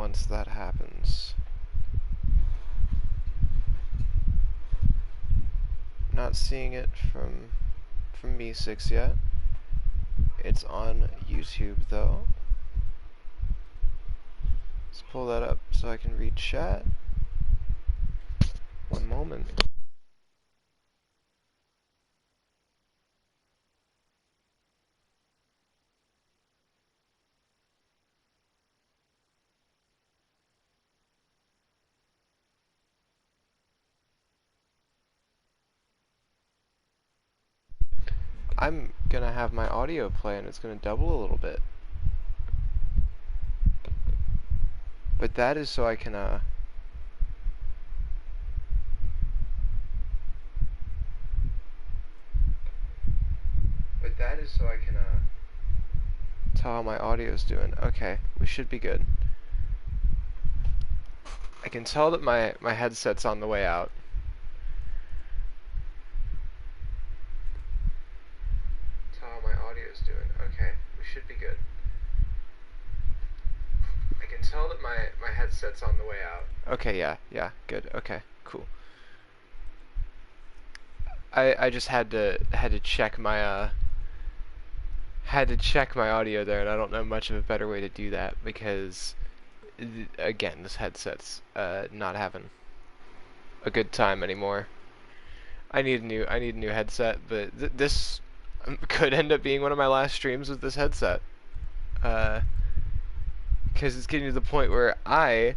once that happens. Not seeing it from Me6 yet. It's on YouTube though. Let's pull that up so I can read chat. One moment. I'm gonna have my audio play and it's gonna double a little bit. But that is so I can tell how my audio is doing. Okay, we should be good. I can tell that my headset's on the way out. Tell how my audio is doing. Okay, we should be good. I can tell that my headset's on the way out. Okay, yeah, good. Okay, cool. I just had to check my audio there, and I don't know much of a better way to do that because again, this headset's not having a good time anymore. I need a new headset, but this could end up being one of my last streams with this headset. Because it's getting to the point where I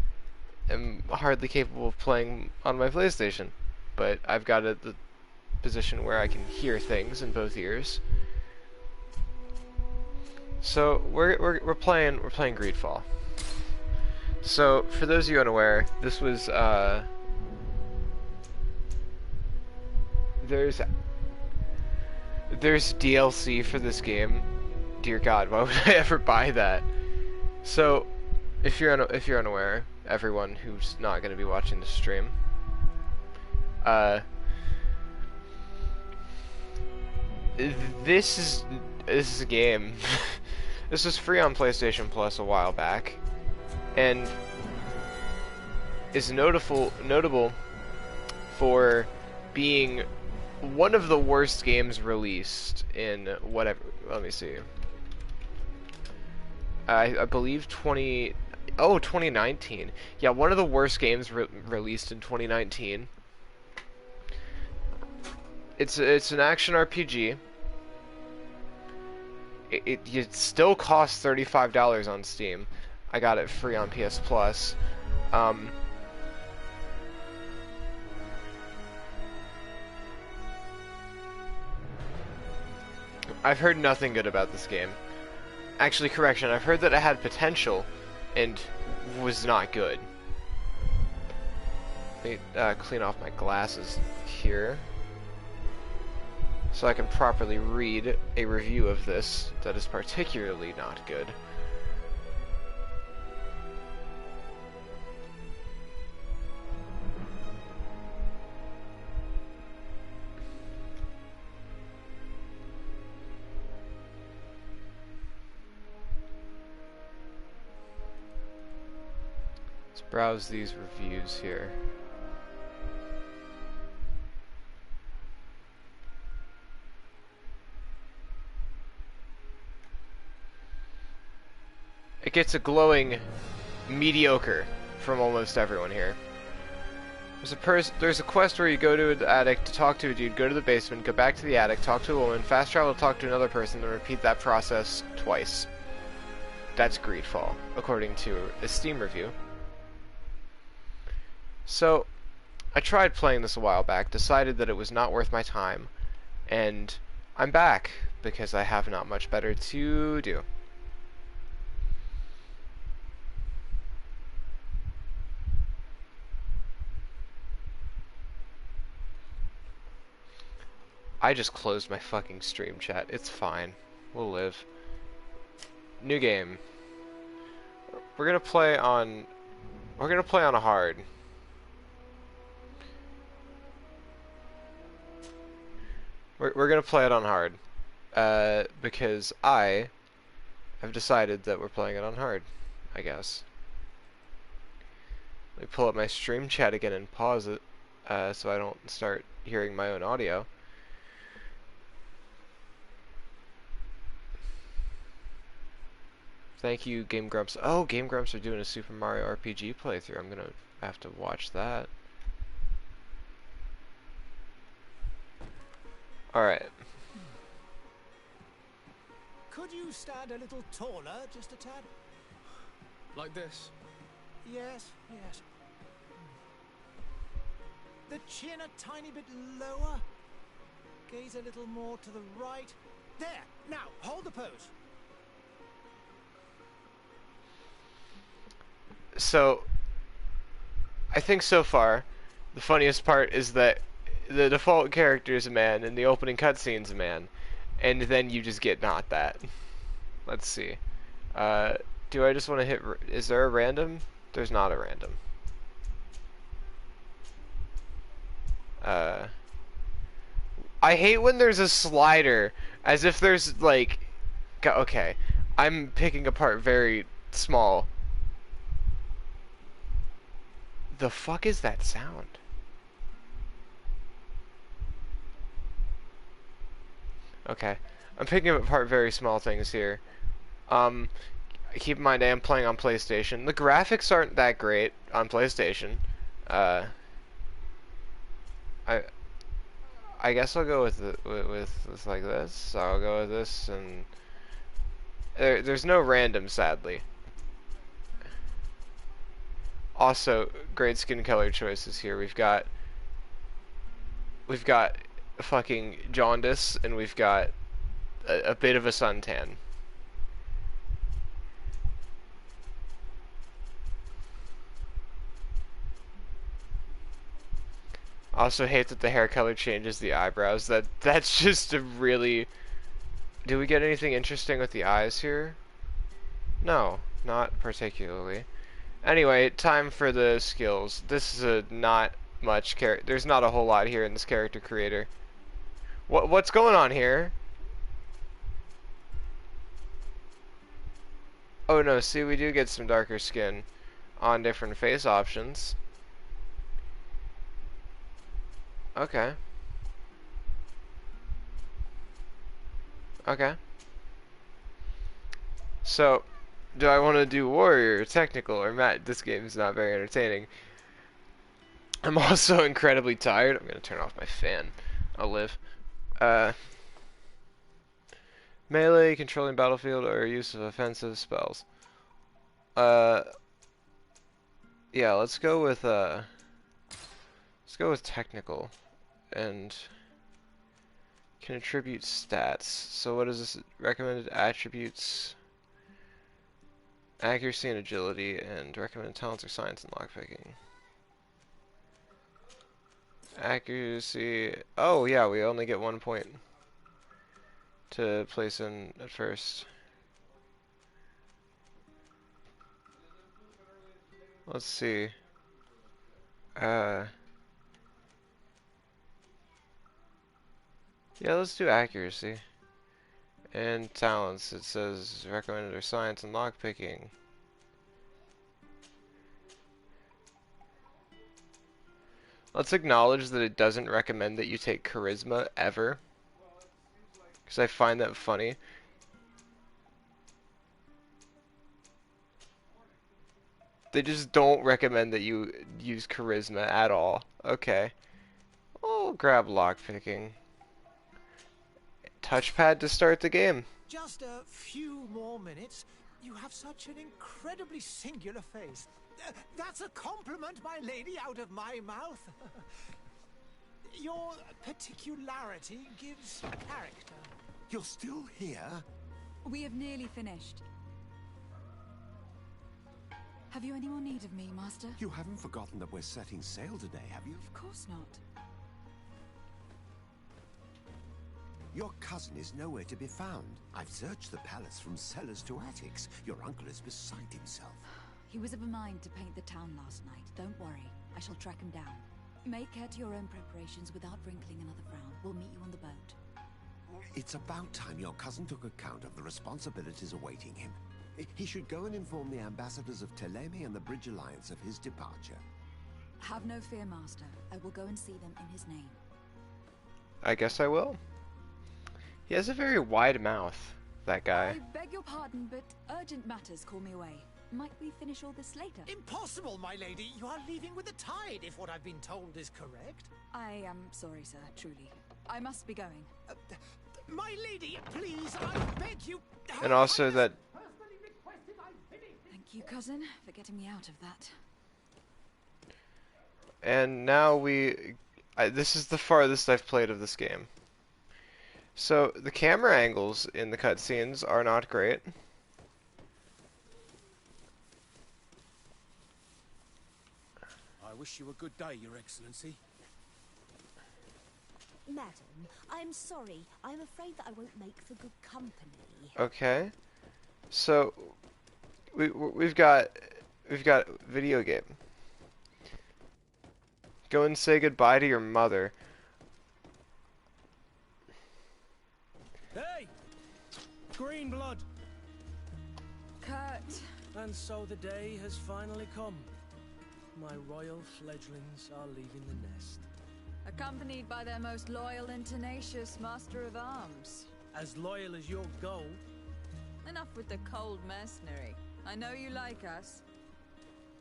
am hardly capable of playing on my PlayStation, but I've got the position where I can hear things in both ears. So we're playing Greedfall. So for those of you unaware, this was there's DLC for this game. Dear God, why would I ever buy that? So if you're unaware, everyone who's not going to be watching the stream, this is a game. This was free on PlayStation Plus a while back, and is notable for being one of the worst games released in whatever. Let me see. I believe 2019. Yeah, one of the worst games released in 2019. It's an action RPG. It still costs $35 on Steam. I got it free on PS Plus. I've heard nothing good about this game. Actually, correction, I've heard that it had potential and was not good. Let me clean off my glasses here so I can properly read a review of this that is particularly not good. Let's browse these reviews here. It gets a glowing mediocre from almost everyone here. There's a quest where you go to the attic to talk to a dude, go to the basement, go back to the attic, talk to a woman, fast travel to talk to another person, then repeat that process twice. That's Greedfall, according to a Steam review. So, I tried playing this a while back, decided that it was not worth my time, and I'm back, because I have not much better to do. I just closed my fucking stream chat. It's fine. We'll live. New game. We're gonna play on a hard. We're gonna play it on hard. Because I have decided that we're playing it on hard, I guess. Let me pull up my stream chat again and pause it so I don't start hearing my own audio. Thank you, Game Grumps. Oh, Game Grumps are doing a Super Mario RPG playthrough. I'm gonna have to watch that. Alright. Could you stand a little taller, just a tad? Like this? Yes, yes. The chin a tiny bit lower. Gaze a little more to the right. There! Now, hold the pose. So, I think so far, the funniest part is that the default character is a man and the opening cutscene's a man. And then you just get not that. Let's see. Do I just want to hit... Is there a random? There's not a random. I hate when there's a slider. As if there's, like... Okay. I'm picking apart very small. The fuck is that sound? Okay. I'm picking apart very small things here. Keep in mind I am playing on PlayStation. The graphics aren't that great on PlayStation. I guess I'll go with with like this. So I'll go with this, and there's no random, sadly. Also, great skin color choices here. We've got fucking jaundice, and we've got a bit of a suntan. Also hate that the hair color changes the eyebrows. That's just a really... Do we get anything interesting with the eyes here? No, not particularly. Anyway, time for the skills. This is a not much there's not a whole lot here in this character creator. What's going on here? Oh no, see, we do get some darker skin on different face options. Okay. Okay. So, do I want to do warrior, technical, or mat? This game is not very entertaining. I'm also incredibly tired. I'm gonna turn off my fan. I'll live. Melee, controlling battlefield, or use of offensive spells. Yeah, let's go with technical, and can attribute stats. So what is this? Recommended attributes: accuracy and agility, and recommended talents are science and lockpicking. Accuracy. Oh yeah, we only get 1 point to place in at first. Let's see. Yeah, let's do accuracy. And talents, it says recommended are science and lockpicking. Let's acknowledge that it doesn't recommend that you take charisma ever, because I find that funny. They just don't recommend that you use charisma at all. Okay. I'll grab lockpicking. Touchpad to start the game. Just a few more minutes. You have such an incredibly singular face. That's a compliment, my lady, out of my mouth. Your particularity gives character. You're still here? We have nearly finished. Have you any more need of me, Master? You haven't forgotten that we're setting sail today, have you? Of course not. Your cousin is nowhere to be found. I've searched the palace from cellars to attics. Your uncle is beside himself. He was of a mind to paint the town last night. Don't worry. I shall track him down. Make care to your own preparations without wrinkling another frown. We'll meet you on the boat. It's about time your cousin took account of the responsibilities awaiting him. He should go and inform the ambassadors of Telemi and the Bridge Alliance of his departure. Have no fear, Master. I will go and see them in his name. I guess I will. He has a very wide mouth, that guy. I beg your pardon, but urgent matters call me away. Might we finish all this later? Impossible, my lady. You are leaving with the tide, if what I've been told is correct. I am sorry, sir, truly. I must be going. My lady, please, I beg you. And also that... Personally requested I finish. Thank you, cousin, for getting me out of that. And now this is the farthest I've played of this game. So, the camera angles in the cutscenes are not great. I wish you a good day, Your Excellency. Madam, I'm sorry. I'm afraid that I won't make for good company. Okay. So, we've got video game. Go and say goodbye to your mother. Hey! Green blood! Kurt! And so the day has finally come. My royal fledglings are leaving the nest. Accompanied by their most loyal and tenacious Master of Arms. As loyal as your gold. Enough with the cold mercenary. I know you like us.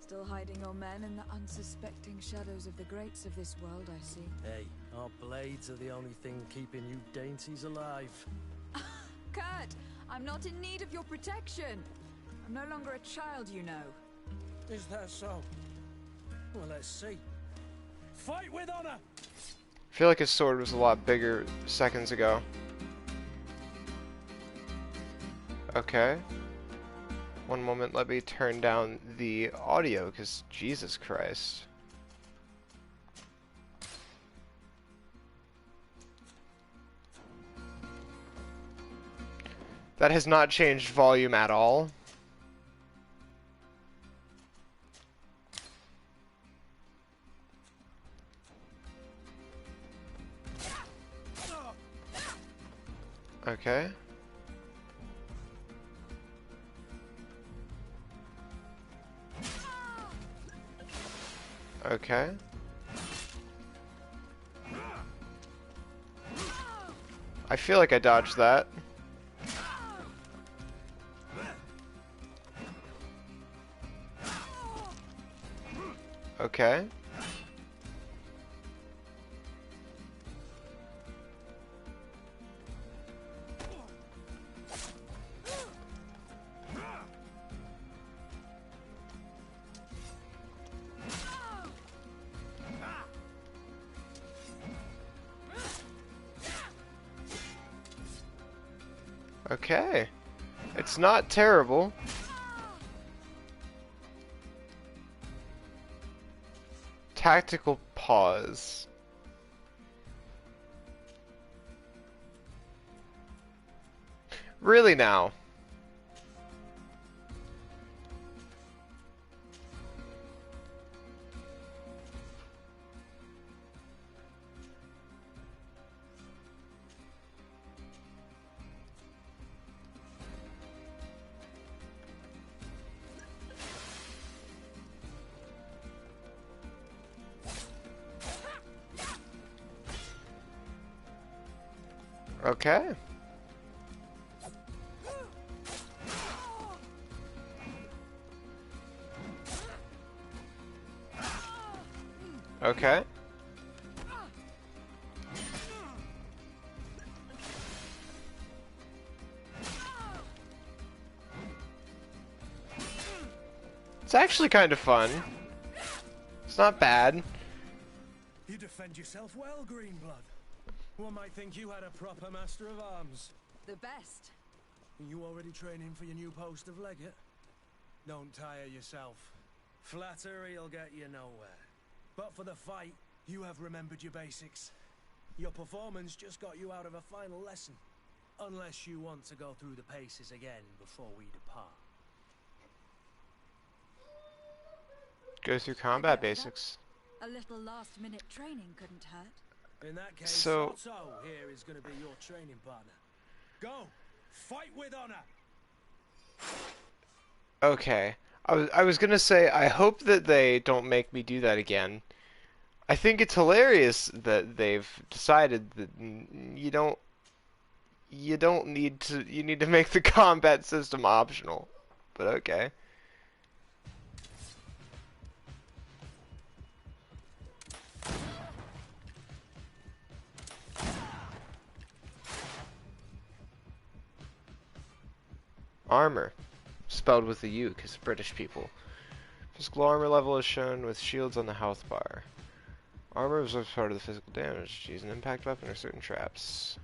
Still hiding your men in the unsuspecting shadows of the greats of this world, I see. Hey, our blades are the only thing keeping you dainties alive. Kurt! I'm not in need of your protection! I'm no longer a child, you know. Is that so? Well, let's see. Fight with honor! I feel like his sword was a lot bigger seconds ago. Okay. One moment, let me turn down the audio, because Jesus Christ. That has not changed volume at all. Okay. Okay. I feel like I dodged that. Okay. Okay. It's not terrible. Tactical pause. Really now? Okay. Okay. It's actually kind of fun. It's not bad. You defend yourself well, Greenblood. One might think you had a proper master of arms. The best. Are you already training for your new post of legate? Don't tire yourself. Flattery'll get you nowhere. But for the fight, you have remembered your basics. Your performance just got you out of a final lesson. Unless you want to go through the paces again before we depart. Go through combat basics. A little last-minute training couldn't hurt. In that case, So Otto here is going to be your training partner. Go! Fight with honor! Okay. I was gonna say I hope that they don't make me do that again. I think it's hilarious that they've decided that you don't need to you need to make the combat system optional. But okay. Armor, spelled with a U because British people. Physical armor level is shown with shields on the health bar. Armor absorbs part of the physical damage. Use an impact weapon or certain traps.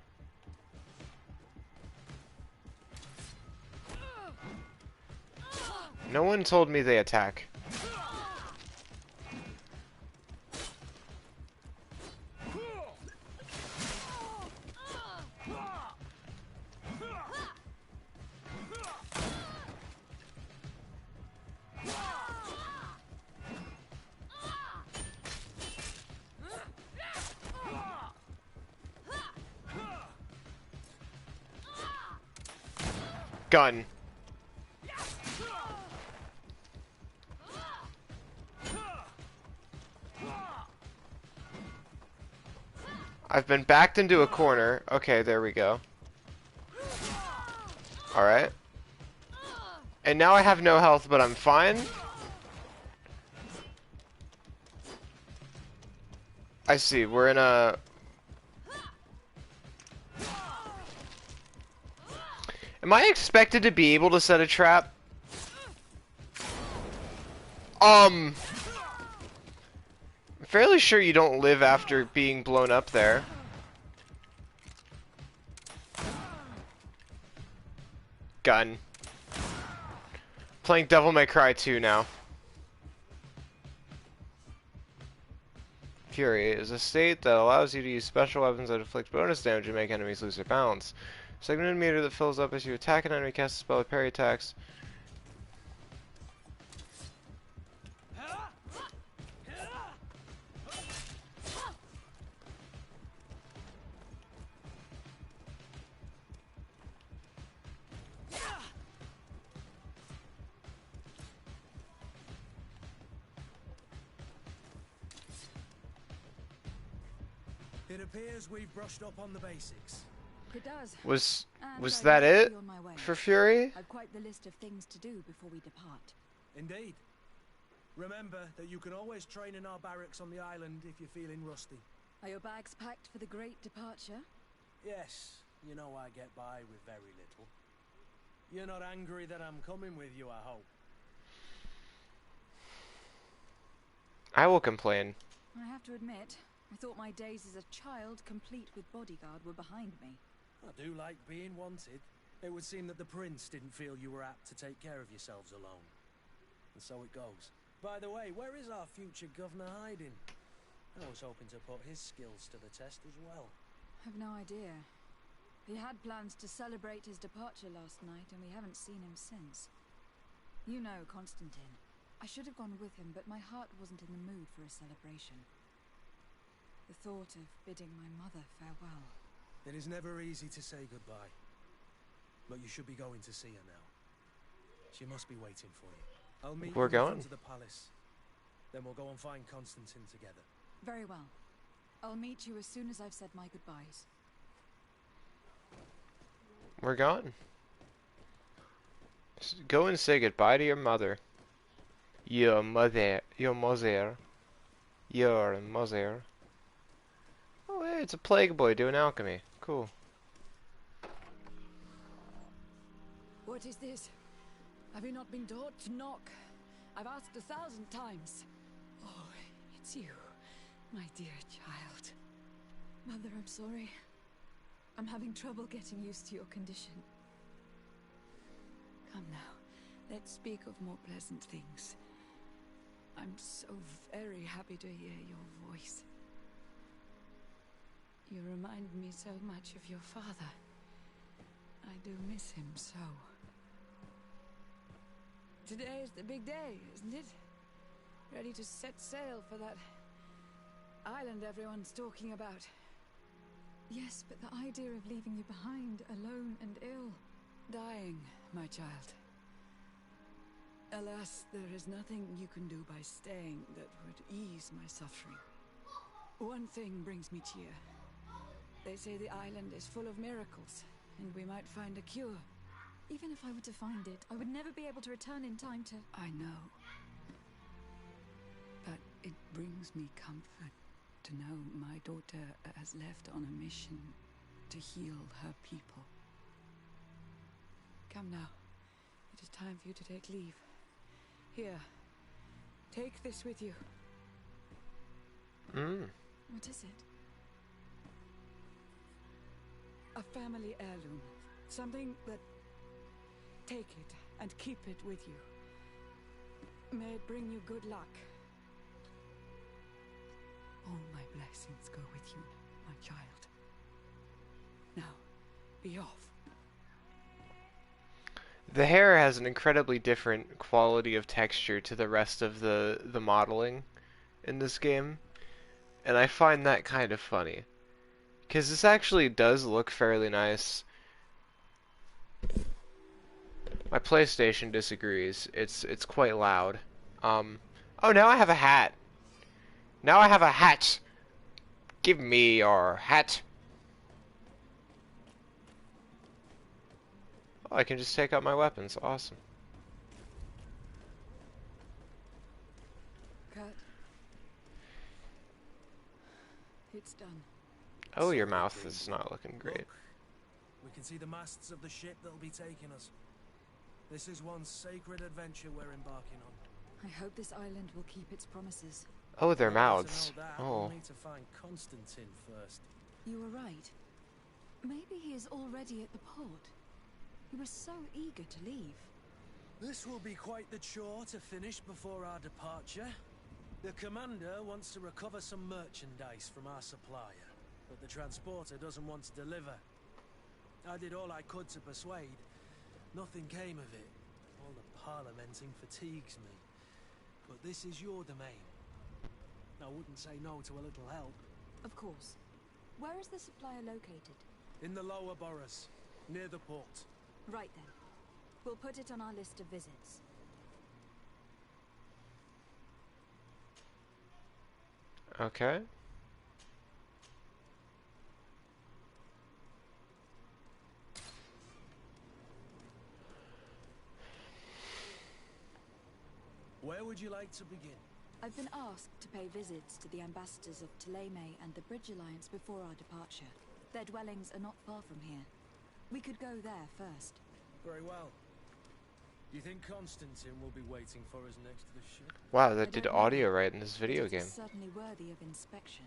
No one told me they attack. Gun. I've been backed into a corner. Okay, there we go. Alright. And now I have no health, but I'm fine. I see, we're in a... Am I expected to be able to set a trap? I'm fairly sure you don't live after being blown up there. Gun. Playing Devil May Cry 2 now. Fury is a state that allows you to use special weapons that inflict bonus damage and make enemies lose their balance. Segmented meter that fills up as you attack an enemy, cast a spell with parry attacks. It appears we've brushed up on the basics. It does. Was And that I'd like to it be on my way. for Fury? I've quite the list of things to do before we depart. Indeed. Remember that you can always train in our barracks on the island if you're feeling rusty. Are your bags packed for the great departure? Yes, you know I get by with very little. You're not angry that I'm coming with you, I hope. I will complain. I have to admit, I thought my days as a child, complete with bodyguard, were behind me. I do like being wanted. It would seem that the prince didn't feel you were apt to take care of yourselves alone. And so it goes. By the way, where is our future governor hiding? I was hoping to put his skills to the test as well. I've no idea. He had plans to celebrate his departure last night, and we haven't seen him since. You know Constantine. I should have gone with him, but my heart wasn't in the mood for a celebration. The thought of bidding my mother farewell. It is never easy to say goodbye. But you should be going to see her now. She must be waiting for you. I'll meet We're you in going. front of the palace. Then we'll go and find Constantine together. Very well. I'll meet you as soon as I've said my goodbyes. We're gone. Go and say goodbye to your mother. Your mother. Your mother. Your mother. Oh, hey, it's a plague boy doing alchemy. Cool. What is this? Have you not been taught to knock? I've asked 1,000 times. Oh, it's you, my dear child. Mother, I'm sorry. I'm having trouble getting used to your condition. Come now, let's speak of more pleasant things. I'm so very happy to hear your voice. You remind me so much of your father. I do miss him so. Today is the big day, isn't it? Ready to set sail for that island everyone's talking about. Yes, but the idea of leaving you behind, alone and ill. Dying, my child. Alas, there is nothing you can do by staying that would ease my suffering. One thing brings me cheer. They say the island is full of miracles, and we might find a cure. Even if I were to find it, I would never be able to return in time to... I know. But it brings me comfort to know my daughter has left on a mission to heal her people. Come now. It is time for you to take leave. Here. Take this with you. What is it? A family heirloom. Something that... Take it and keep it with you. May it bring you good luck. All my blessings go with you, my child. Now, be off. The hair has an incredibly different quality of texture to the rest of the modeling in this game, and I find that kind of funny. Because this actually does look fairly nice. My PlayStation disagrees. It's quite loud. Oh, now I have a hat. Now I have a hat. Give me your hat. Oh, I can just take out my weapons. Awesome. Cut. It's done. Oh, your mouth is not looking great. Look, we can see the masts of the ship that'll be taking us. This is one sacred adventure we're embarking on. I hope this island will keep its promises. Oh, their To mouths. know that, Oh. we'll need to find Constantine first. You were right. Maybe he is already at the port. He was so eager to leave. This will be quite the chore to finish before our departure. The commander wants to recover some merchandise from our supplier, but the transporter doesn't want to deliver. I did all I could to persuade. Nothing came of it. All the parliamenting fatigues me. But this is your domain. I wouldn't say no to a little help. Of course. Where is the supplier located? In the lower boroughs, near the port. Right then. We'll put it on our list of visits. Okay. Where would you like to begin? I've been asked to pay visits to the ambassadors of Ptolemy and the Bridge Alliance before our departure. Their dwellings are not far from here. We could go there first. Very well. Do you think Constantine will be waiting for us next to the ship? Wow, I that did don't know, audio right in this but video it game. is certainly worthy of inspection.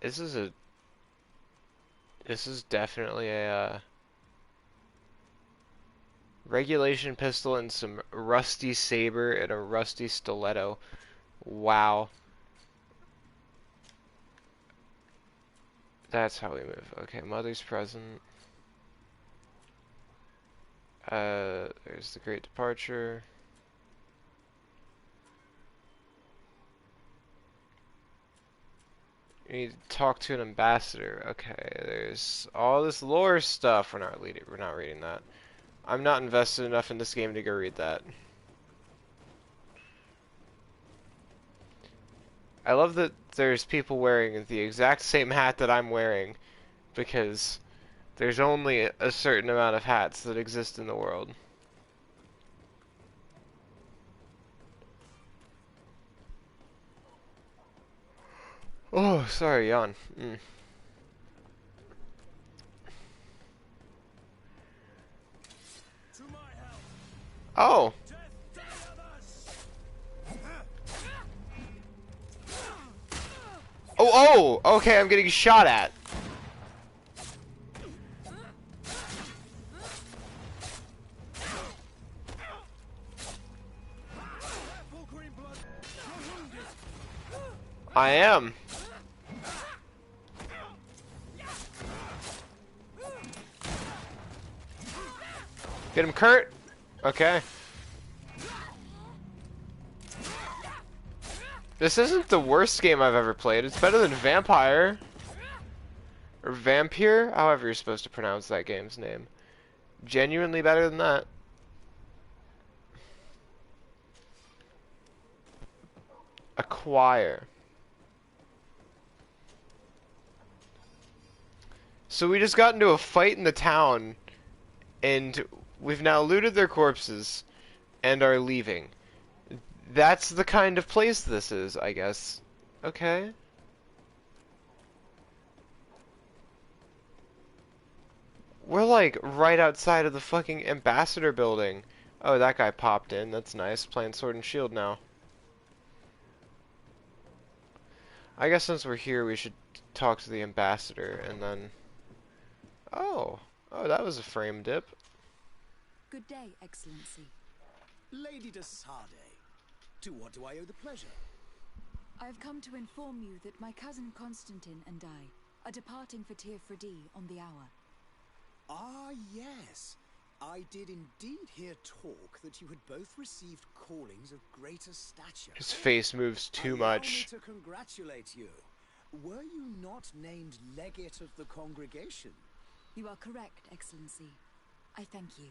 This is definitely a regulation pistol and some rusty saber and a rusty stiletto. Wow. That's how we move. Okay, mother's present. There's the great departure. You need to talk to an ambassador. Okay, there's all this lore stuff. We're not reading that. I'm not invested enough in this game to go read that. I love that there's people wearing the exact same hat that I'm wearing, because there's only a certain amount of hats that exist in the world. Oh, sorry, yawn. To my help! Oh! Death to the others! Oh, okay, I'm getting shot at. Careful, Greenblood! You're wounded! I am. Get him, Kurt. Okay. This isn't the worst game I've ever played. It's better than Vampire. Or Vampire, however you're supposed to pronounce that game's name. Genuinely better than that. Acquire. So we just got into a fight in the town, and we've now looted their corpses and are leaving. That's the kind of place this is, I guess. Okay. We're like right outside of the fucking ambassador building. Oh, that guy popped in. That's nice. Playing Sword and Shield now. I guess since we're here, we should talk to the ambassador and then... Oh. Oh, that was a frame dip. Good day, Excellency. Lady de Sade, to what do I owe the pleasure? I've come to inform you that my cousin Constantine and I are departing for Tir-Fredi on the hour. Ah, yes. I did indeed hear talk that you had both received callings of greater stature. His face moves too much. Allow me to congratulate you. Were you not named legate of the congregation? You are correct, Excellency. I thank you.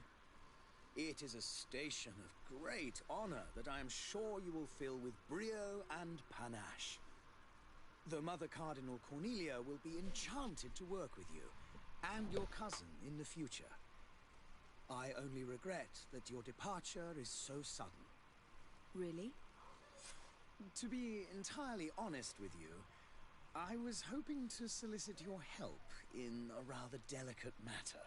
It is a station of great honor that I am sure you will fill with brio and panache. The Mother Cardinal Cornelia will be enchanted to work with you, and your cousin in the future. I only regret that your departure is so sudden. Really? To be entirely honest with you, I was hoping to solicit your help in a rather delicate matter.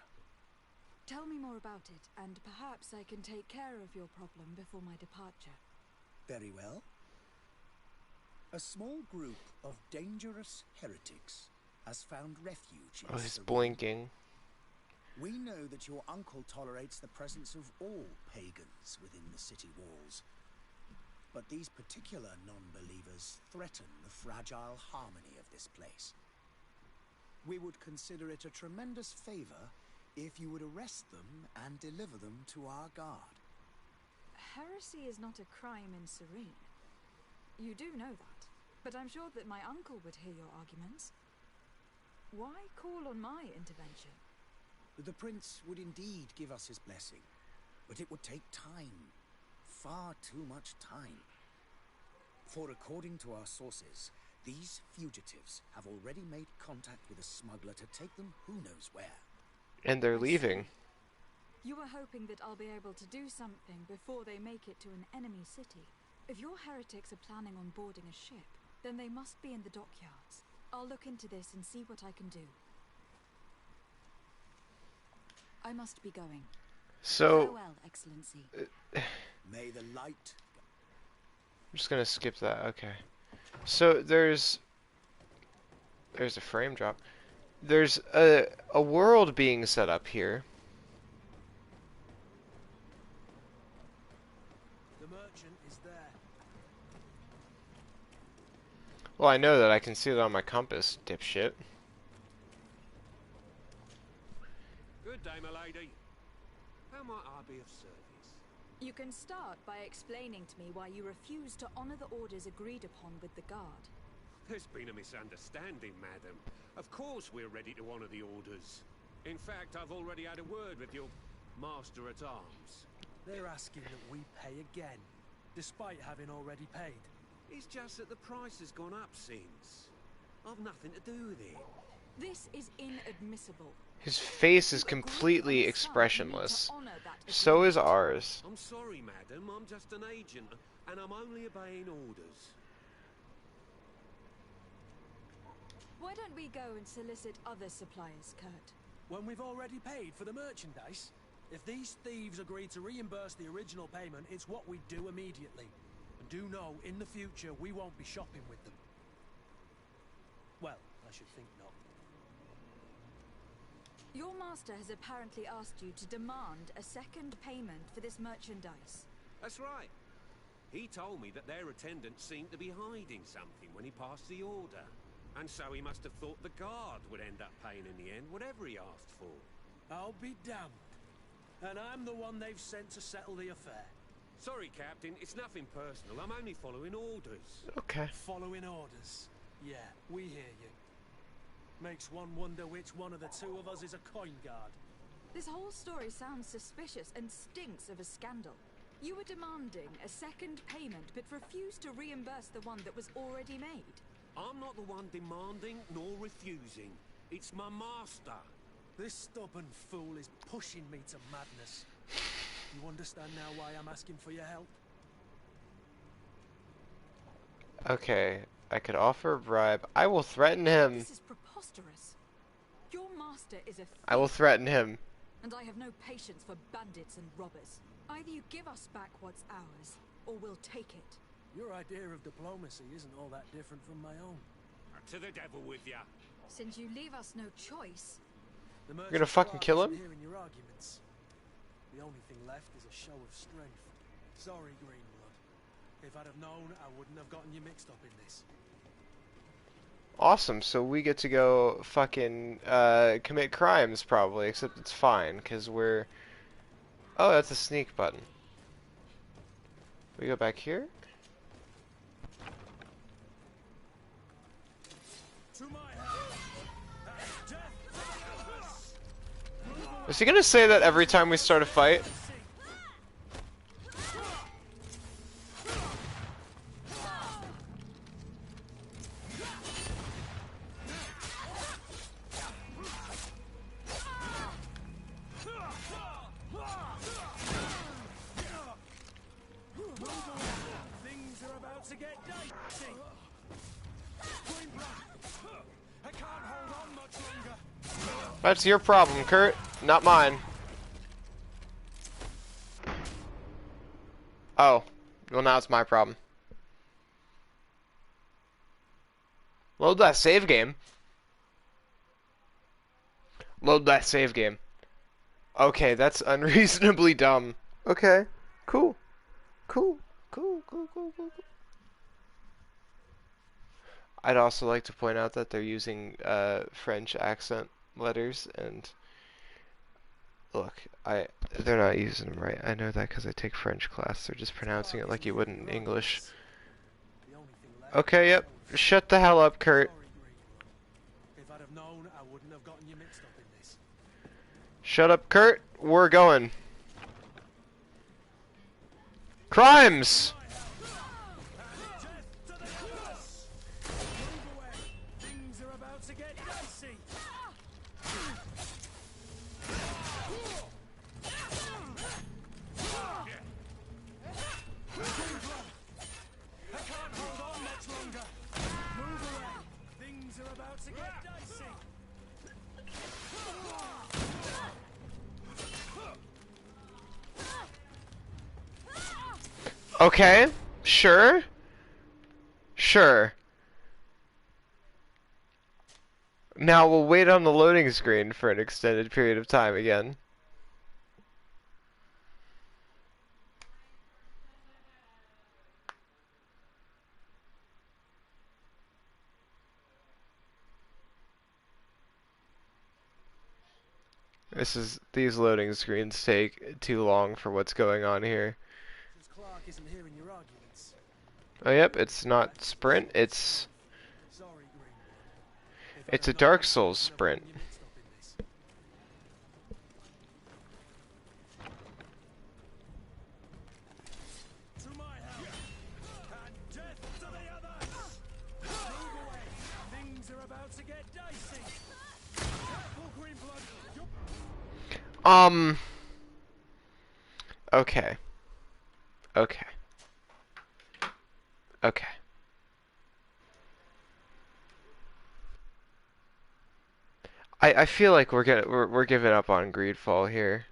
Tell me more about it, and perhaps I can take care of your problem before my departure. Very well. A small group of dangerous heretics has found refuge in Oh, he's Serene. blinking. We know that your uncle tolerates the presence of all pagans within the city walls. But these particular non-believers threaten the fragile harmony of this place. We would consider it a tremendous favor if you would arrest them and deliver them to our guard. Heresy is not a crime in Serene. You do know that, but I'm sure that my uncle would hear your arguments. Why call on my intervention? The prince would indeed give us his blessing, but it would take time. Far too much time. For according to our sources, these fugitives have already made contact with a smuggler to take them who knows where. And they're leaving. You were hoping that I'll be able to do something before they make it to an enemy city. If your heretics are planning on boarding a ship, then they must be in the dockyards. I'll look into this and see what I can do. I must be going. So... Farewell, Excellency. May the light... I'm just gonna skip that. Okay. So there's a frame drop. There's a world being set up here. The merchant is there. Well, I know that. I can see it on my compass, dipshit. Good day, my lady. How might I be of service? You can start by explaining to me why you refuse to honor the orders agreed upon with the guard. There's been a misunderstanding, madam. Of course we're ready to honor the orders. In fact, I've already had a word with your master-at-arms. They're asking that we pay again, despite having already paid. It's just that the price has gone up since. I've nothing to do with it. This is inadmissible. His face is completely expressionless. So is ours. I'm sorry, madam. I'm just an agent, and I'm only obeying orders. Why don't we go and solicit other suppliers, Kurt? When we've already paid for the merchandise? If these thieves agree to reimburse the original payment, it's what we do immediately. And do know, in the future, we won't be shopping with them. Well, I should think not. Your master has apparently asked you to demand a second payment for this merchandise. That's right. He told me that their attendant seemed to be hiding something when he passed the order. And so he must have thought the guard would end up paying in the end, whatever he asked for. I'll be damned. And I'm the one they've sent to settle the affair. Sorry, Captain, it's nothing personal. I'm only following orders. Okay. Following orders. Yeah, we hear you. Makes one wonder which one of the two of us is a coin guard. This whole story sounds suspicious and stinks of a scandal. You were demanding a second payment, but refused to reimburse the one that was already made. I'm not the one demanding nor refusing. It's my master. This stubborn fool is pushing me to madness. You understand now why I'm asking for your help? Okay, I could offer a bribe. I will threaten him. This is preposterous. Your master is a thief, I will threaten him. and I have no patience for bandits and robbers. Either you give us back what's ours, or we'll take it. Your idea of diplomacy isn't all that different from my own. To the devil with ya. Since you leave us no choice, The You're gonna fucking kill him? Hearing your arguments. The only thing left is a show of strength. Sorry, Greenblood. If I'd have known, I wouldn't have gotten you mixed up in this. Awesome, so we get to go fucking commit crimes probably, except it's fine, because we're... Oh, that's a sneak button. We go back here? To my house. Death to the others. Is he gonna say that every time we start a fight? Things are about to get dicey. Greenblood. I can't hold on much longer. That's your problem, Kurt, not mine. Oh, well now it's my problem. Load that save game. Load that save game. Okay, that's unreasonably dumb. Okay, cool. Cool. I'd also like to point out that they're using French accent letters, and look, they're not using them right. I know that because I take French class. They're just pronouncing it like you would in English. Okay, yep. Shut the hell up, Kurt. Sorry, Greenblood. If I'd have known, I wouldn't have gotten you mixed up in this. Shut up, Kurt. We're going. Crimes! Death to the others. Move away. Things are about to get dicey. I can't hold on much longer. Move away. Things are about to get dicey. Okay, sure. Sure. Now we'll wait on the loading screen for an extended period of time again. These loading screens take too long for what's going on here. Since Clark isn't hearing your arguments. Oh yep, it's not sprint, it's Sorry, Greenblood. If I'd it's a have Dark known, I Souls wouldn't have sprint. gotten you mixed up in this. To my house. And death to the others. Move away. Things are about to get dicey. Careful, Greenblood. Okay. Okay. Okay. I feel like we're giving up on Greedfall here.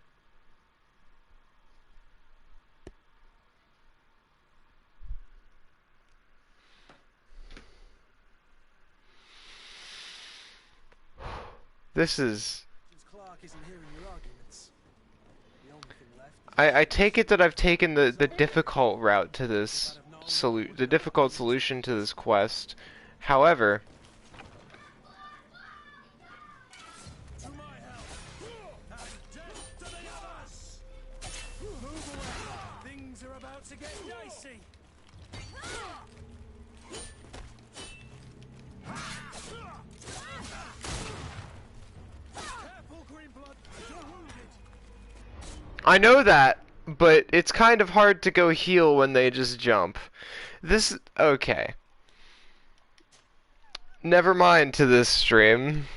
This is... Since Clark isn't hearing your arguments, the only thing left is I take it that I've taken the difficult route to this the difficult solution to this quest. However, to my house. And death to the others. Move away. Things are about to get dicey. Careful, Greenblood. You're wounded. I know that, but it's kind of hard to go heal when they just jump. Okay. Never mind to this stream.